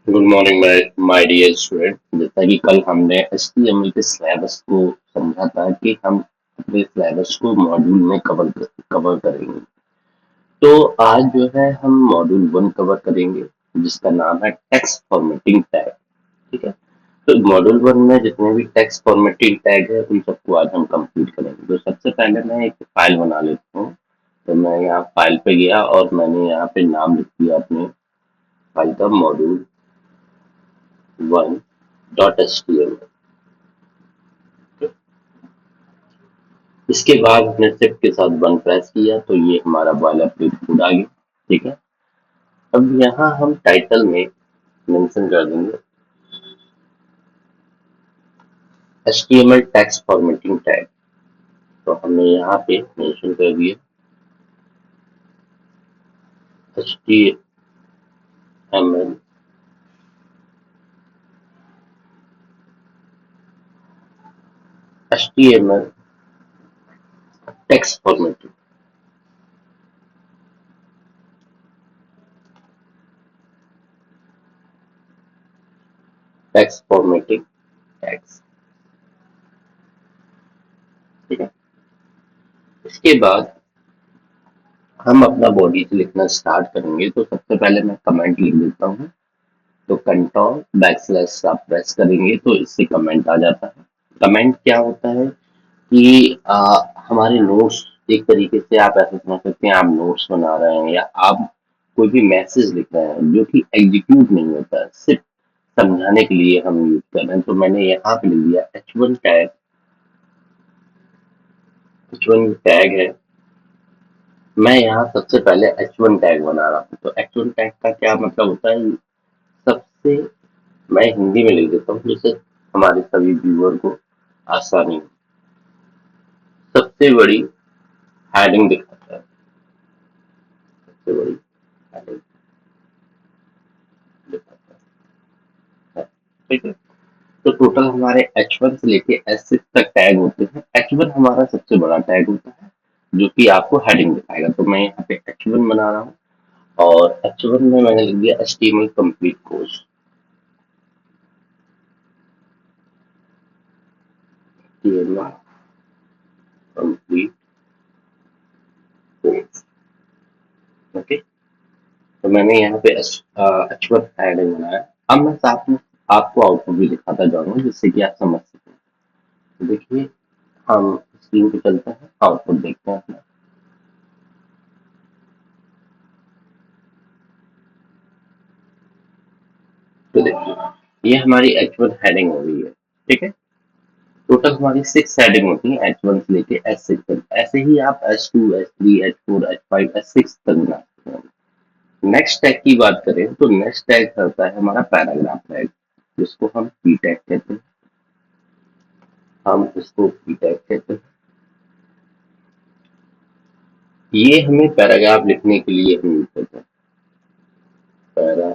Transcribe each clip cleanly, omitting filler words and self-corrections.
Good morning my dear student. जैसा कि कल हमने HTML के सिलेबस को समझा था कि हम अपने सिलेबस को मॉड्यूल में कवर करेंगे। तो आज जो है हम मॉड्यूल 1 कवर करेंगे, जिसका नाम है टेक्स्ट फॉर्मेटिंग टैग। ठीक है। तो मॉड्यूल 1 में जितने भी टेक्स्ट फॉर्मेटिंग टैग है उन सबको आज हम कंप्लीट करेंगे। तो सबसे पहले मैं एक फाइल बना लेता हूँ। तो मैं यहाँ फाइल पे गया और मैंने यहाँ पे नाम लिख दिया अपने फाइल का, मॉड्यूल 1.html। इसके बाद हमने शिफ्ट के साथ 1 प्रेस किया तो ये हमारा बॉयलर प्लेट कोड आ गया। ठीक है। अब यहाँ हम टाइटल में मेंशन कर देंगे HTML टेक्स्ट फॉर्मेटिंग टैग। तो हमने यहाँ पे मेंशन कर दिया HTML HTML text formatting text formatting tags. ठीक है। इसके बाद हम अपना बॉडी से लिखना स्टार्ट करेंगे। तो सबसे पहले मैं कमेंट लिख देता हूँ। तो कंट्रोल बैकस्लैश आप प्रेस करेंगे तो इससे कमेंट आ जाता है। कमेंट क्या होता है कि हमारे नोट्स, एक तरीके से आप ऐसे समझ सकते हैं, आप नोट्स बना रहे हैं या आप कोई भी मैसेज लिख रहे हैं जो कि एग्जीक्यूट नहीं होता है, सिर्फ समझाने के लिए हम यूज कर रहे हैं। तो मैंने यहाँ पे लिख दिया H1 टैग। H1 टैग है। मैं यहाँ सबसे पहले H1 टैग बना रहा हूँ। तो H1 टैग का क्या मतलब होता है, सबसे, मैं हिंदी में लिख देता हूँ जिससे हमारे सभी व्यूअर को आसानी हो। सबसे बड़ी हेडिंग दिखाता है, सबसे बड़ी हेडिंग दिखाता है। ठीक है। तो टोटल हमारे H1 से लेके S6 तक टैग होते हैं। H1 हमारा सबसे बड़ा टैग होता है जो कि आपको हेडिंग दिखाएगा। तो मैं यहाँ पे H1 बना रहा हूँ और H1 में मैंने लिख दिया HTML complete course. HTML complete course. Okay. तो मैंने यहाँ पे H1 हेडिंग बनाया। अब मैं साथ में आपको आउटपुट भी दिखाता जाऊंगा जिससे कि आप समझ सकें। तो देखिए, हम स्क्रीन पे चलते हैं, आउटपुट देखते हैं अपना। तो देखिए, ये हमारी H1 हेडिंग हो गई है। ठीक है। टोटल हमारी 6 हेडिंग होती है H1 से लेके S6 तक। ऐसे ही आप S2, S3, H4, H5, S6 तक बना सकते हैं। नेक्स्ट टैग की बात करें तो नेक्स्ट टैग होता है हमारा पैराग्राफ टैग, जिसको हम पी टैग कहते हैं। हम इसको पी टैग कहते हैं। ये हमें पैराग्राफ लिखने के लिए हम यूज करते हैं। पैरा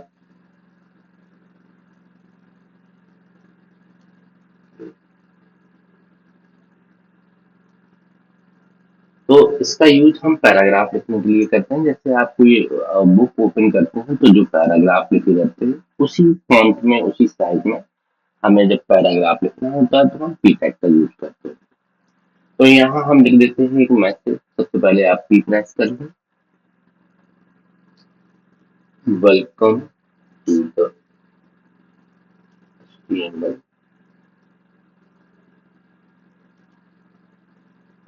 तो इसका यूज हम पैराग्राफ लिखने के लिए करते हैं। जैसे आप कोई बुक ओपन करते हैं तो जो पैराग्राफ लिखे जाते हैं उसी फॉन्ट में, उसी साइज में हमें जब पैराग्राफ लिखना होता है तो हम पी टैग का यूज करते हैं। तो यहाँ हम लिख देते हैं एक मैसेज। सबसे पहले आप पी प्रेस कर लें। Welcome to the HTML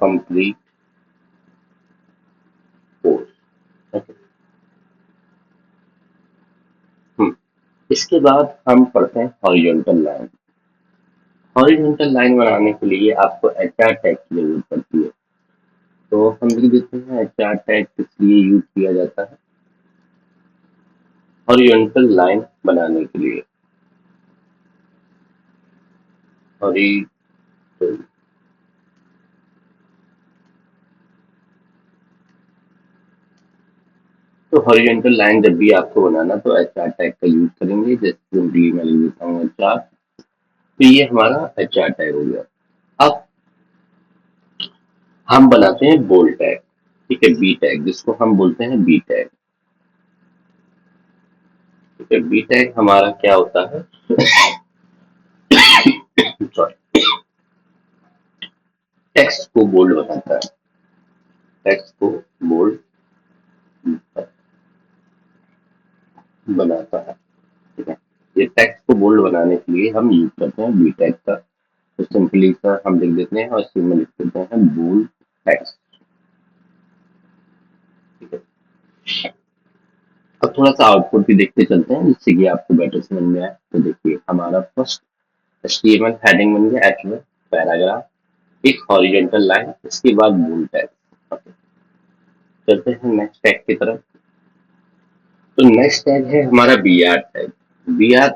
complete course. Okay. इसके बाद हम पढ़ते हैं हॉरिजॉन्टल लाइन। हॉरिजॉन्टल लाइन बनाने के लिए आपको HR टैग की जरूरत पड़ती है। तो हम लिख देते हैं HR टैग किस लिए यूज किया जाता है, हॉरिजॉन्टल लाइन बनाने के लिए। हॉरिजॉन्टल, तो हॉरिजॉन्टल लाइन जब भी आपको बनाना तो HR टैग का यूज करेंगे। जैसे सिंपली मैं लिख देता हूँ HR। तो ये हमारा HR टैग हो गया। अब हम बनाते हैं बोल्ड टैग। ठीक है, बी टैग, जिसको हम बोलते हैं बी टैग। ठीक है, बी टैग हमारा क्या होता है, सॉरी, टेक्स्ट को बोल्ड बनाता है, टेक्स्ट को बोल्ड बनाता है। ठीक है, ये टेक्स्ट को बोल्ड बनाने के लिए हम यूज करते हैं बी टैग का। तो सिंपली सा हम लिख देते हैं और इसी में लिख देते हैं बोल्ड टेक्स्ट। ठीक है, अब थोड़ा सा आउटपुट भी देखते चलते हैं जिससे कि आपको बेटर समझ में आए। तो देखिए हमारा फर्स्ट एचटीएमएल हेडिंग बन गया, एच में पैराग्राफ, एक हॉरिजॉन्टल लाइन, इसके बाद बोल्ड टेक्स्ट। चलते हैं नेक्स्ट टैग की तरफ। तो नेक्स्ट टैग है हमारा B R tag. B R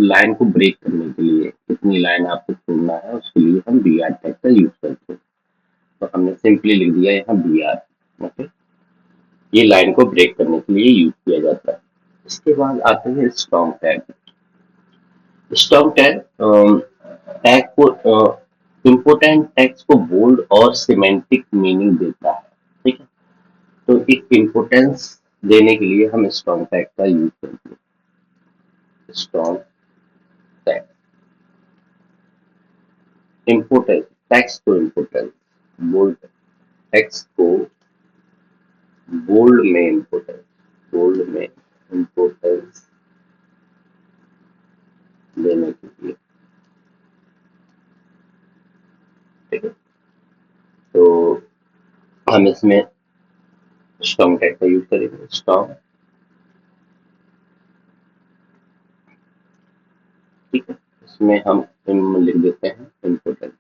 line को ब्रेक करने के लिए, कितनी लाइन आपको छोड़ना है उसके लिए हम बी आर टैग का यूज करते हैं। तो हमने सिंपली लिख दिया यहाँ बी आर। ओके, ये लाइन को ब्रेक करने के लिए यूज किया जाता है। इसके बाद आते हैं strong tag. Strong tag tag को इम्पोर्टेंट टेक्स्ट को बोल्ड और सिमेंटिक मीनिंग देता है। ठीक है, तो एक इम्पोर्टेंस देने के लिए हम स्ट्रॉन्ग टैग का यूज करते हैं। स्ट्रॉन्ग टैग, इम्पोर्टेंस, टेक्स्ट को इम्पोर्टेंस, बोल्ड, टेक्स्ट को बोल्ड में इम्पोर्टेंस, बोल्ड में इम्पोर्टेंस देने के लिए। ठीक है, तो हम इसमें स्ट्रॉन्ग टैग का यूज करेंगे। स्ट्रॉन्ग, ठीक है, इसमें हम लिख देते हैं इम्पोर्टेंस।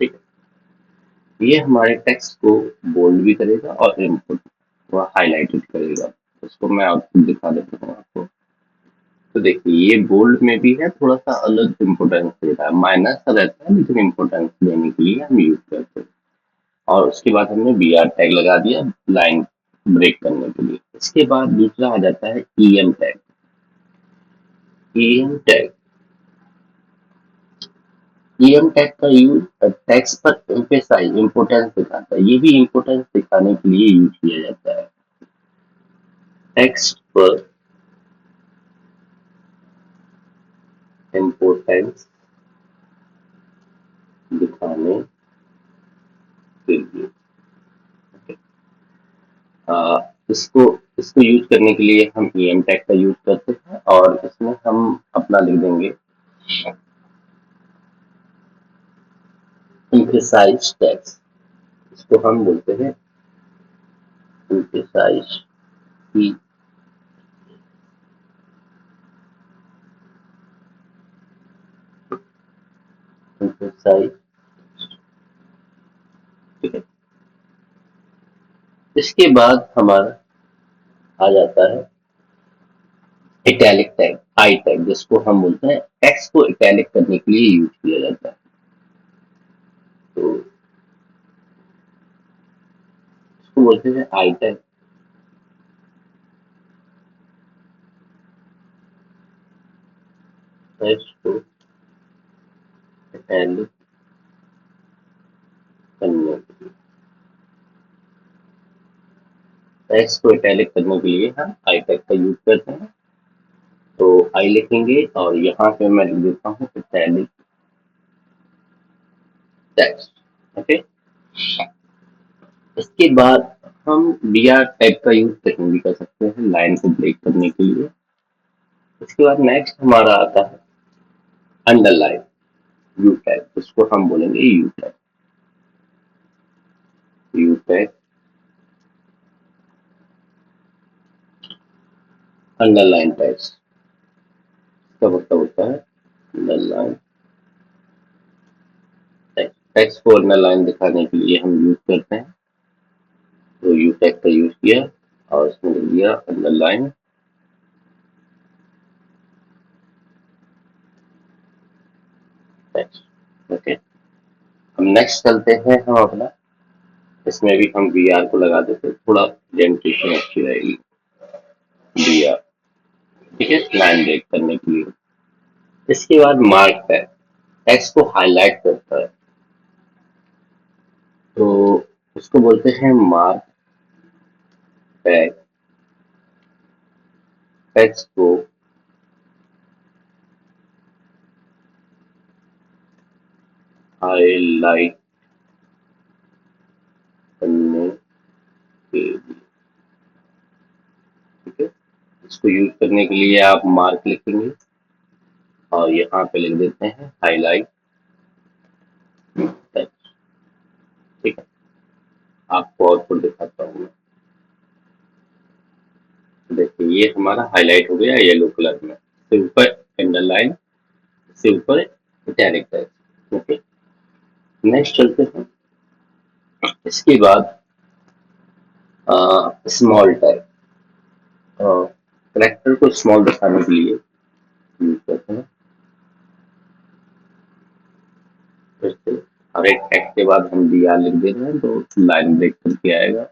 ठीक है, ये हमारे टेक्स्ट को बोल्ड भी करेगा और इम्पोर्ट हाईलाइटेड करेगा। इसको मैं आउटपुट दिखा देता हूँ आपको। तो देखिए ये बोल्ड में भी है, थोड़ा सा अलग इम्पोर्टेंस दे रहा है, माइनर सा रहता है लेकिन इम्पोर्टेंस देने के लिए हम यूज करते हैं। और उसके बाद हमने बी आर टैग लगा दिया लाइन ब्रेक करने के लिए। इसके बाद दूसरा आ जाता है EM tag. EM tag, EM tag का यूज टेक्स्ट पर एम्फेसाइज, इम्पोर्टेंस दिखाता है। ये भी इम्पोर्टेंस दिखाने के लिए यूज किया जाता है। टेक्स्ट पर इम्पोर्टेंस दिखाने के लिए। इसको इसको यूज करने के लिए हम ईएम टैग का यूज करते हैं और इसमें हम अपना लिख देंगे एम्फेसाइज टेक्स्ट। इसको हम बोलते हैं एम्फेसाइज की, एम्फेसाइज। ठीक है, इसके बाद हमारा आ जाता है इटैलिक टैग, आई टैग, जिसको हम बोलते हैं टेक्स्ट को इटैलिक करने के लिए यूज किया जाता है। तो इसको बोलते हैं आई टैग। टेक्स्ट को इटैलिक करने, टेक्स्ट को इटैलिक करने के लिए हम आई टैग का यूज करते हैं। तो आई लिखेंगे और यहाँ पे मैं लिख देता हूँ इटैलिक टेक्स्ट। ओके, इसके बाद हम बी आर टैग का यूज कहीं भी कर सकते हैं लाइन को ब्रेक करने के लिए। इसके बाद नेक्स्ट हमारा आता है अंडरलाइन, यू टैग, इसको हम बोलेंगे you tag. You tag, underline text का मतलब होता है अंडरलाइन टेक्स्ट। टेक्स्ट को अंडरलाइन दिखाने के लिए हम यूज करते हैं। तो यू टैग का यूज किया और इसमें लिख दिया अंडरलाइन टेक्स्ट। ओके, हम नेक्स्ट चलते हैं हम अपना, इसमें भी हम वी आर को लगा देते हैं, थोड़ा प्रेजेंटेशन अच्छी रहेगी। वी आर, ठीक है, लाइन ब्रेक करने के लिए। इसके बाद मार्क टैग, टेक्स्ट को हाईलाइट करता है। तो उसको बोलते हैं मार्क टैग टेक्स्ट को हाईलाइट करने के लिए, ठीक है। इसको यूज करने के लिए आप मार्क लिखेंगे और यहाँ पे लिख देते हैं हाईलाइट टेक्स्ट, ठीक है। आपको आउटपुट दिखाता हूँ मैं। देखिए ये हमारा हाईलाइट हो गया येलो कलर में, इससे ऊपर अंडरलाइन, इससे ऊपर इटैलिक टेक्स्ट, ओके। नेक्स्ट चलते हैं। इसके बाद स्मॉल टैग, करेक्टर को स्मॉल दिखाने के लिए यूज करते हैं। जैसे हर एक टैग के बाद हम डी आर लिख दे रहे हैं तो लाइन ब्रेक करके आएगा।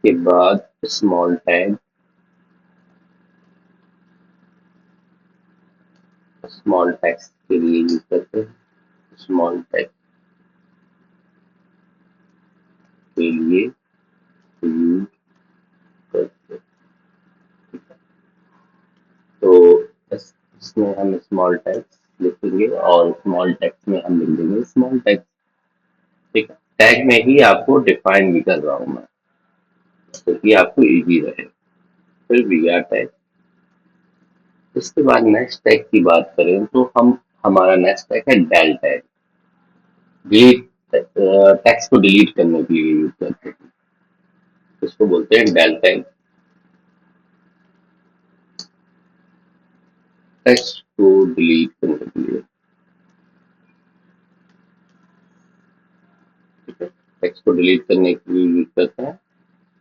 इसके बाद स्मॉल टैग, स्मॉल टेक्स्ट के लिए यूज करते हैं। स्मॉल टेक्स्ट के लिए यूज करते हैं। तो इसमें हम स्मॉल टेक्स्ट लिखेंगे और स्मॉल टेक्स्ट में हम लिख देंगे स्मॉल टेक्स्ट, ठीक है। टैग में ही आपको डिफाइन भी कर रहा हूँ मैं, क्योंकि आपको इजी रहे। फिर वी आर टैग। इसके बाद नेक्स्ट टैग की बात करें तो हम हमारा नेक्स्ट टैग है डेल टैग। डिलीट, टेक्स्ट को डिलीट करने के लिए यूज करते हैं, इसको बोलते हैं डेल टैग। टेक्स्ट को डिलीट करने के लिए, ठीक है। टेक्स्ट को डिलीट करने के लिए यूज करते हैं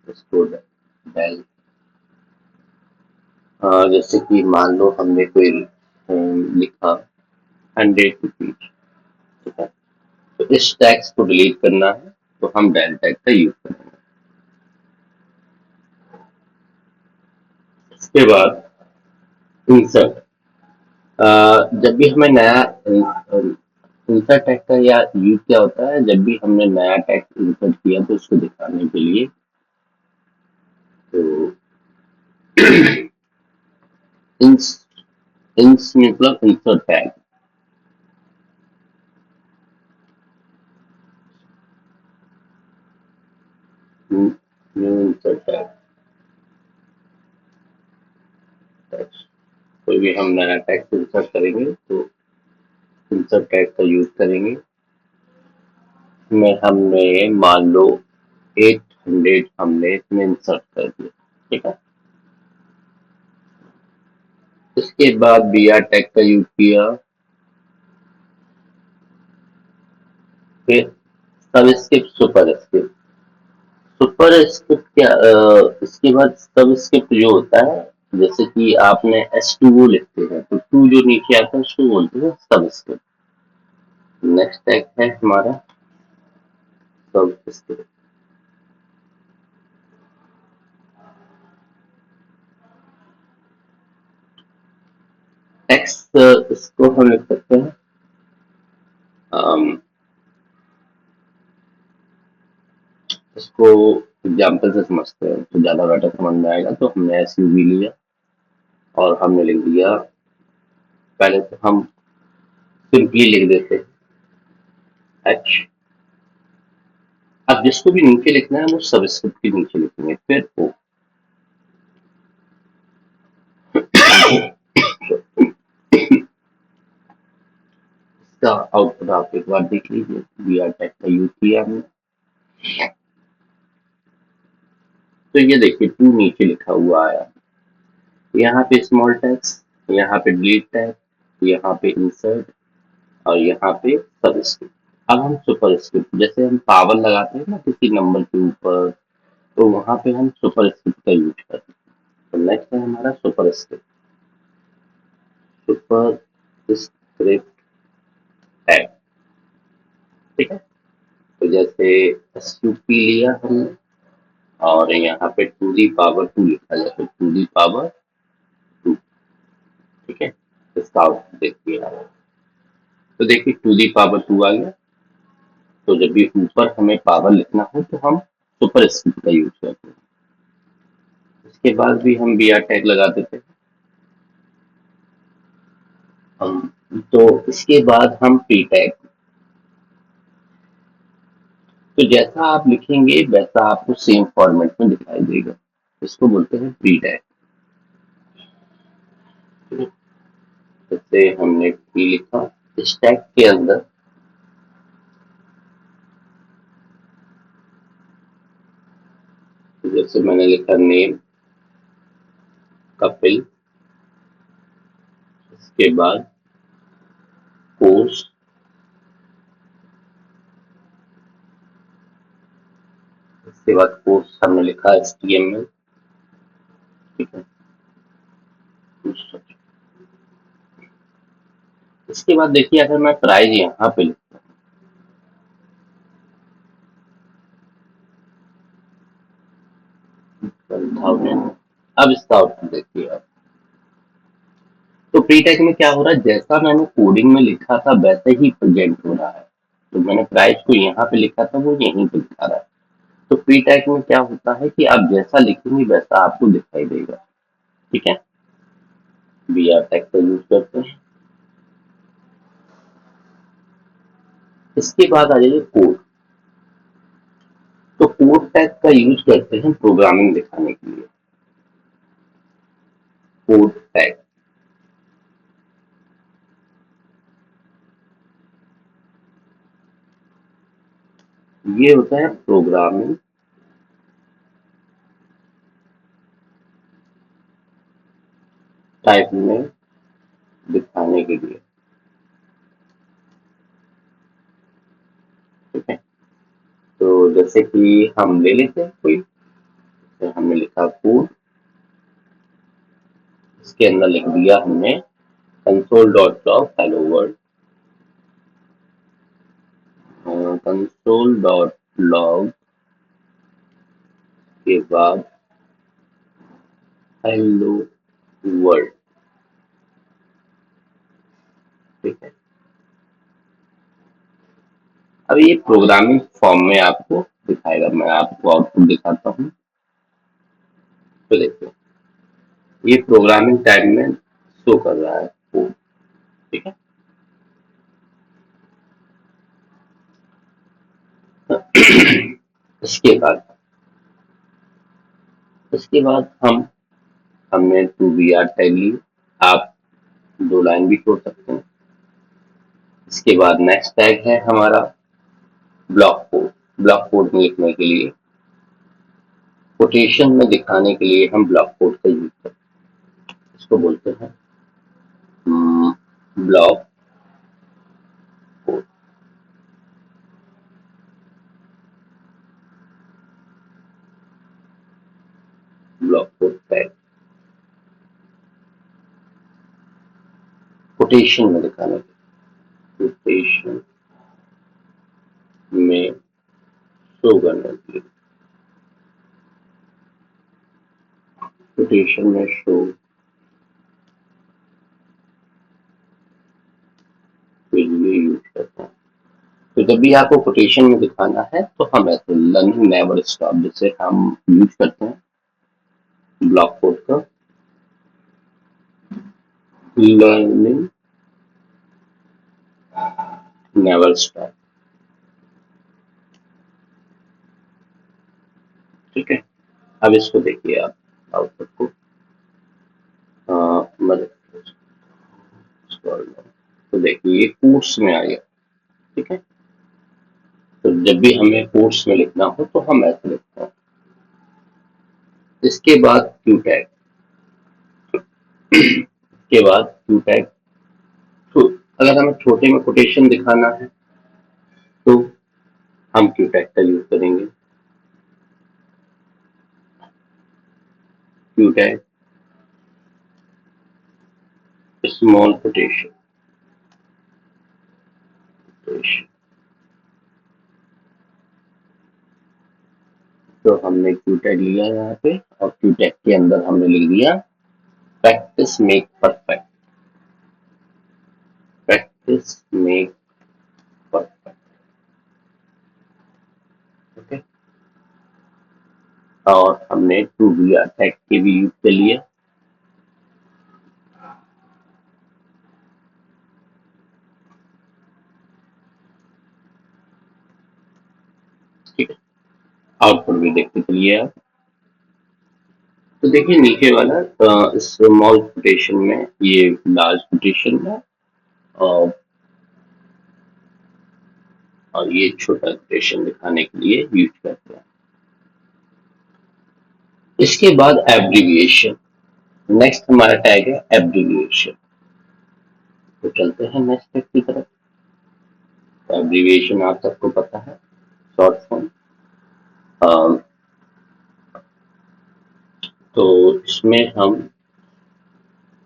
इसको डेल। जैसे कि मान लो हमने कोई लिखा 100 रुपीज, ठीक है। तो इस टैक्स को डिलीट करना है तो हम डेल टैग का यूज करेंगे। इसके बाद इंसर्ट, जब भी हमें नया इंसर्ट टैग का या यूज क्या होता है, जब भी हमने नया टैग इंसर्ट किया तो उसको दिखाने के लिए, तो इंस इंस मतलब insert tag, new insert tag, कोई भी हम नया टैग इंसर्ट करेंगे तो इंसर्ट टैग का यूज करेंगे। में हमने मान लो 800 हमने इसमें इंसर्ट कर दिया, ठीक है। इसके बाद बी आर टैग का यूज किया, फिर सब script super script. Super script क्या, इसके बाद सब स्क्रिप्ट जो होता है, जैसे कि आपने S2 लिखते हैं तो टू जो नीचे आता है उसको बोलते हैं सब स्क्रिप्ट। नेक्स्ट टैग है हमारा सब स्क्रिप्ट। टेक्स्ट, इसको हम लिख सकते हैं इसको एग्जाम्पल से समझते हैं तो ज्यादा बेटर समझ में आएगा। तो हमने SUV लिया और हमने लिख दिया, पहले तो हम सिंपली लिख देते हैं H। अब जिसको भी नीचे लिखना है वो सबस्क्रिप्ट के नीचे लिखेंगे, फिर O। इसका आउटपुट आप एक बार देख लीजिए। वी आर टैग का यूज किया हमने, तो ये देखिए टू नीचे लिखा हुआ आया, यहाँ पे स्मॉल टैग्स, यहाँ पे डिलीट टैग, यहाँ पे इंसर्ट और यहाँ पे सबस्क्रिप्ट। अब हम सुपर स्क्रिप्ट, जैसे हम पावर लगाते हैं ना किसी नंबर के ऊपर, तो वहां पे हम सुपर स्क्रिप्ट का यूज करते हैं। तो नेक्स्ट है हमारा super script, super script tag, ठीक है। तो जैसे SUP लिया हमने और यहाँ पे टू दी पावर टू लिखा जाए तो टू दी पावर टू, ठीक है। इसका आउटपुट देखिए आप, तो देखिए टू दी पावर टू आ गया। तो जब भी ऊपर हमें पावर लिखना हो तो हम सुपरस्क्रिप्ट का यूज करते हैं। इसके बाद भी हम बी आर टैग लगा देते हैं हम। तो इसके बाद हम पी टैग, तो जैसा आप लिखेंगे वैसा आपको सेम फॉर्मेट में दिखाई देगा, इसको बोलते हैं पी टैग। जैसे हमने पी लिखा, इस टैग के अंदर जैसे मैंने लिखा नेम कपिल, इसके बाद कोर्स, इसके बाद कोर्स हमने लिखा HTML, ठीक है। इसके बाद देखिए अगर मैं प्राइस यहाँ पे लिखता 1000, अब इसका आउटपुट देखिए आप। तो प्री टैग में क्या हो रहा है, जैसा मैंने कोडिंग में लिखा था वैसे ही प्रेजेंट हो रहा है। तो मैंने प्राइस को यहाँ पे लिखा था वो यहीं पे दिखा रहा है। तो प्री टैग में क्या होता है कि आप जैसा लिखेंगे वैसा आपको दिखाई देगा, ठीक है। बी आर टैग का यूज करते हैं। इसके बाद आ जाइए कोड। तो कोड टैग का यूज करते हैं प्रोग्रामिंग दिखाने के लिए। कोड टैग, ये होता है प्रोग्रामिंग टाइप में दिखाने के लिए, ठीक है। तो जैसे कि हम ले लेते हैं कोई, तो हमने लिखा कोड, इसके अंदर लिख दिया हमने console.log हेलो वर्ल्ड, console.log के बाद हेलो वर्ल्ड, ठीक है। अब ये प्रोग्रामिंग फॉर्म में आपको दिखाएगा, मैं आपको आउटपुट दिखाता हूँ। तो देखिए ये प्रोग्रामिंग टाइप में शो कर रहा है कोड, ठीक है। इसके बाद हमने टू बी आर टैग ली, आप दो लाइन भी छोड़ सकते हैं। इसके बाद नेक्स्ट टैग है हमारा ब्लॉक कोड। ब्लॉक कोड में लिखने के लिए, कोटेशन में दिखाने के लिए हम ब्लॉक कोड का यूज करते हैं, इसको बोलते हैं block code. Block code tag quotation में दिखाने के लिए, कोटेशन में शो करने के लिए, कोटेशन में शो के लिए यूज करते हैं। तो जब भी आपको कोटेशन में दिखाना है तो हम ऐसे लर्निंग नेवर स्टॉप जैसे हम यूज करते हैं ब्लॉक कोड का, लर्निंग नेवर स्टॉप, ठीक है। अब इसको देखिए आप आउटपुट को, मतलब तो देखिए ये कोर्स में आ गया, ठीक है। तो जब भी हमें कोर्स में लिखना हो तो हम ऐसे लिखते हैं। इसके बाद क्यू टैग, के बाद क्यू टैग, तो अगर हमें छोटे में कोटेशन दिखाना है तो हम क्यू टैग का यूज करेंगे। क्यू टैग स्मॉल कोटेशन, तो हमने क्यू टैग लिया यहाँ पे और क्यू टैग के अंदर हमने लिख दिया practice make perfect, practice make perfect, okay. और हमने टू वी आर टैग के भी यूज कर लिए। ठीक है, आउटपुट भी देखते चलिए आप। तो देखिए नीचे वाला स्मॉल कोटेशन में, ये लार्ज कोटेशन में, और ये छोटा कोटेशन दिखाने के लिए यूज करते हैं। इसके बाद एब्रिविएशन, नेक्स्ट हमारा टैग है एब्रिविएशन। तो चलते हैं नेक्स्ट टैग की तरफ। एब्रिविएशन आप सबको पता है, शॉर्ट फॉर्म। तो इसमें हम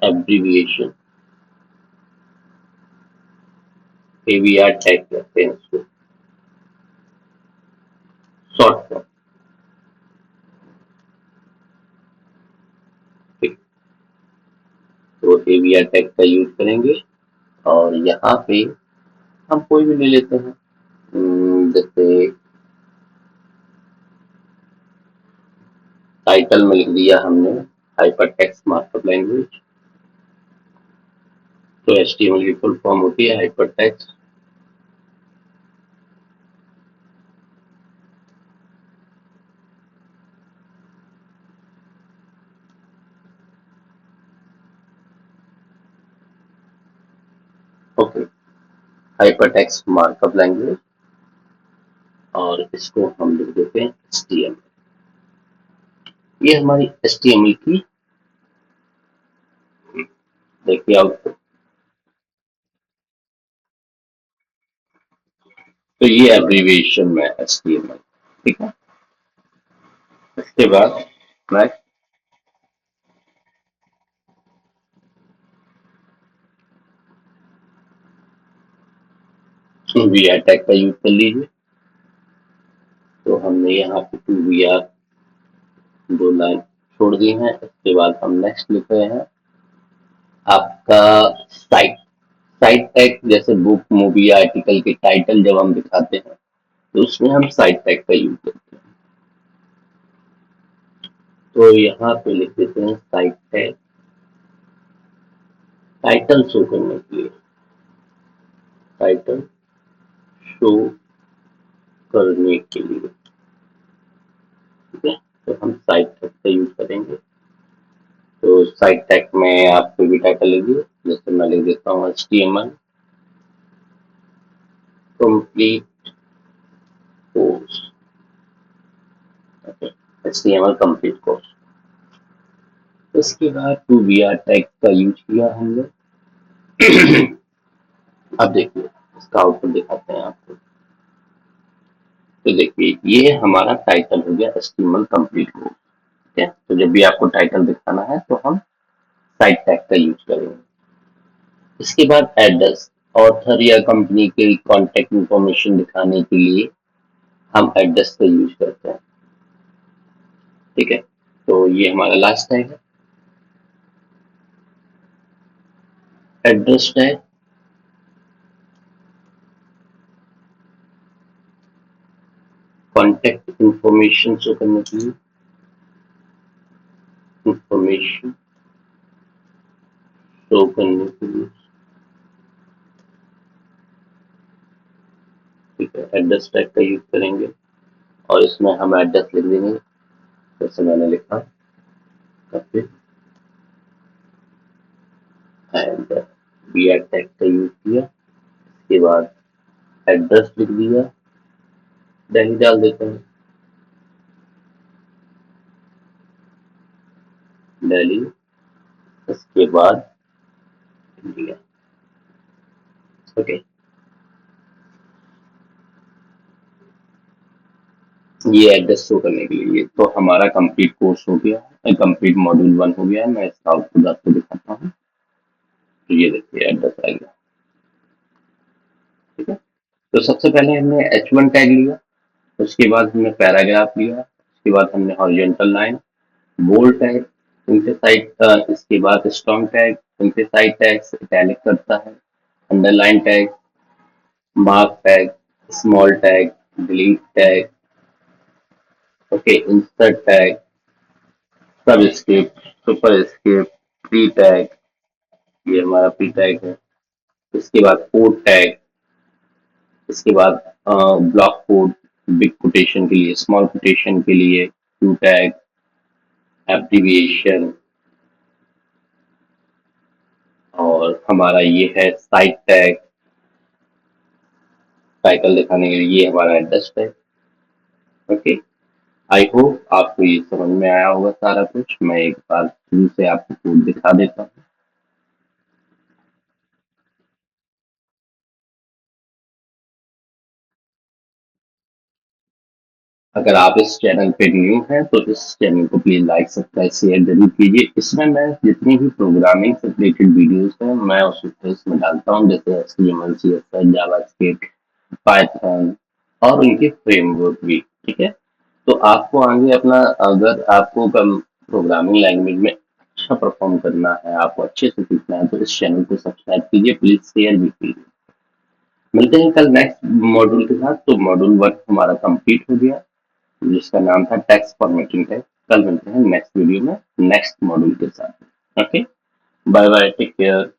एब्रिविएशन एवीआर टैग करते हैं उसको, शॉर्ट फॉर्म। ठीक, तो एवीआर टैग का यूज करेंगे। और यहाँ पे हम कोई भी ले लेते हैं, जैसे टाइटल में लिख दिया हमने हाइपरटेक्स्ट मार्कअप लैंग्वेज। तो एचटीएमएल की फुल फॉर्म होती है hypertext okay, hypertext markup language. और इसको हम लिख देते हैं एचटीएमएल। ये हमारी एचटीएमएल की, देखिए आउटपुट। तो ये एब्रीविएशन में एचटीएमएल। ठीक है, इसके बाद नेक्स्ट वी आर टैग का यूज कर लीजिए। तो हमने यहाँ पे टू वी आर दो लाइन छोड़ दी हैं। इसके बाद हम नेक्स्ट लिख रहे हैं आपका साइट। साइट टैग जैसे बुक, मूवी, आर्टिकल के टाइटल जब हम दिखाते हैं तो उसमें हम साइट टैग का यूज करते हैं। तो यहाँ पे लिख देते हैं साइट टैग, टाइटल शो करने के लिए, टाइटल शो करने के लिए। ठीक है, तो हम साइट टैग का यूज करेंगे। तो साइट टैग में आप कोई भी टाइटल लीजिए, जैसे मैं लिख देता हूँ HTML complete course. Okay, HTML complete course. इसके बाद टू वी आर टैग का यूज किया हमने। अब देखिए इसका आउटपुट दिखाते हैं आपको। तो देखिए ये हमारा टाइटल हो गया HTML कंप्लीट कोर्स। ठीक है, तो जब भी आपको टाइटल दिखाना है तो हम साइट टैग का यूज करेंगे। इसके बाद एड्रेस, ऑथर या कंपनी के कॉन्टेक्ट इंफॉर्मेशन दिखाने के लिए हम एड्रेस का यूज करते हैं। ठीक है, तो ये हमारा लास्ट टैग है address tag. Contact information show करने के लिए, इंफॉर्मेशन शो करने के लिए। ठीक है, एड्रेस टैग का यूज करेंगे और इसमें हम एड्रेस लिख देंगे जैसे मैंने लिखा काफी, एंड बी एड टैग का यूज किया। इसके बाद एड्रेस लिख दिया, दिल्ली डाल देते हैं, दिल्ली। इसके बाद इंडिया। ओके, ये एड्रेस शो करने के लिए। तो हमारा कंप्लीट कोर्स हो गया, कंप्लीट मॉड्यूल 1 हो गया है। मैं इसका आउटपुट आपको दिखाता हूँ। तो ये देखिए एड्रेस आ गया। ठीक है, तो सबसे पहले हमने H1 टैग लिया, उसके बाद हमने पैराग्राफ लिया, उसके बाद हमने horizontal line, bold tag, synthesise, इसके बाद strong tag, synthesise tag italic करता है, underline tag, mark tag, small tag, delete tag, okay, insert tag, subscript, superscript, pre tag, ये हमारा प्री टैग है। इसके बाद कोड टैग, इसके बाद ब्लॉक कोड, बिग कोटेशन के लिए, स्मॉल कोटेशन के लिए टू टैग, एब्रिविएशन, और हमारा ये है साइट टैग, टाइटल दिखाने के लिए, ये हमारा address tag. Okay, I hope आपको ये समझ में आया होगा सारा कुछ। मैं एक बार शुरू से आपको कोड दिखा देता हूँ। अगर आप इस चैनल पे न्यू हैं तो इस चैनल को प्लीज लाइक सब्सक्राइब शेयर जरूर कीजिए। इसमें मैं जितनी भी प्रोग्रामिंग से रिलेटेड वीडियोस हैं मैं इसमें डालता हूँ, जैसे एचटीएमएल, सीएसएस, जावास्क्रिप्ट, पाइथन और उनके फ्रेमवर्क भी। ठीक है, तो आपको आगे अपना, अगर आपको कम प्रोग्रामिंग लैंग्वेज में अच्छा परफॉर्म करना है, आपको अच्छे से सीखना है, तो इस चैनल को सब्सक्राइब कीजिए, प्लीज शेयर भी कीजिए। मिलते हैं कल नेक्स्ट मॉड्यूल के साथ। तो मॉड्यूल 1 हमारा कंप्लीट हो गया, जिसका नाम था टेक्स्ट फॉर्मेटिंग टैग। कल मिलते हैं नेक्स्ट वीडियो में नेक्स्ट मॉड्यूल के साथ। Okay, bye bye, take care.